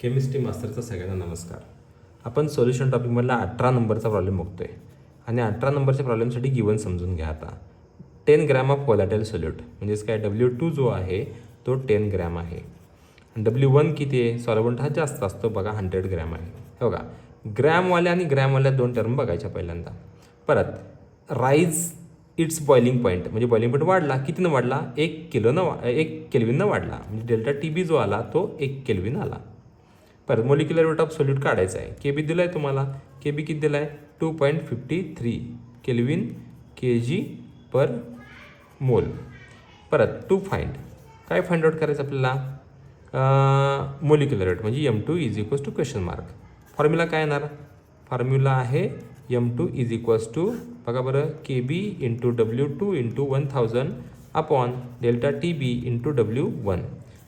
Chemistry मास्टरचा सगळ्यांना नमस्कार. आपण सोल्युशन टॉपिकमधला 18 नंबरचा प्रॉब्लेम बघतोय आणि 18 नंबरच्या प्रॉब्लेमसाठी गिवन समजून घ्या. आता 10 ग्रॅम ऑफ व्होलॅटाईल सोल्यूट म्हणजेच काय, W2 जो आहे तो 10 ग्रॅम आहे आणि W1 किती आहे, सॉल्व्हंट हा जास्त असतो बघा, 100 ग्रॅम आहे. हे बघा, ग्रॅमवाल्या आणि ग्रॅमवाल्या दोन टर्म बघायच्या पहिल्यांदा. परत राईज इट्स बॉइलिंग पॉईंट म्हणजे बॉइलिंग पॉईंट वाढला, कितीनं वाढला, 1 केल्विननं वाढला, म्हणजे डेल्टा TB जो आला तो 1 केल्विन आला. परत मोलिक्युलर वेट ऑफ सोल्यूट काढायचा आहे. KB दिला आहे तुम्हाला, KB किती दिला आहे, 2.53 केल्विन kg पर मोल. परत टू फाइंड, काय फाइंड आउट करायचं आपल्याला, मोलिक्युलर वेट म्हणजे M2 is equals to question mark. Formula काय येणार, फॉर्म्युला आहे M2 इज इक्वल्स टू बघा बरं, KB into W2 into 1000 upon delta TB into W1.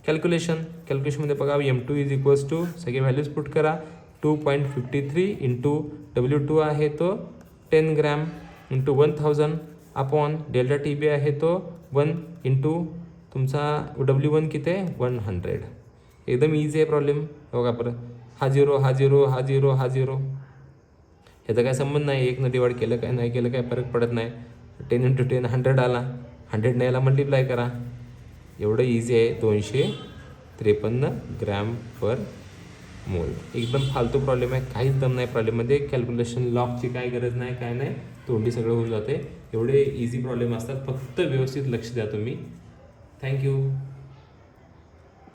कॅल्क्युलेशनमध्ये बघा, M2 इज इक्वल्स टू सगळे व्हॅल्यूज पुट करा, 2.53 इंटू W2 आहे तो 10 gram into 1000 upon delta TB आहे तो 1 इंटू तुमचा W1 किती आहे, 100. एकदम इझी आहे प्रॉब्लेम. बघा बरं, हा झिरो हा झिरो हा झिरो हा झिरो, ह्याचा काय संबंध नाही, एक न डिवाइड केलं काय नाही केलं काय फरक पडत नाही. 10 इंटू 10 100 आला, 100 नाही आला मल्टिप्लाय करा. एवढं इझी आहे. 253 ग्रॅम पर मोल. एकदम फालतू प्रॉब्लेम आहे, काहीच दम नाही प्रॉब्लेममध्ये. कॅल्क्युलेशन लॉकची काय गरज नाही, काय नाही, तोंडी सगळं होऊन जाते. एवढे इझी प्रॉब्लेम असतात, फक्त व्यवस्थित लक्ष द्या तुम्ही. थँक्यू.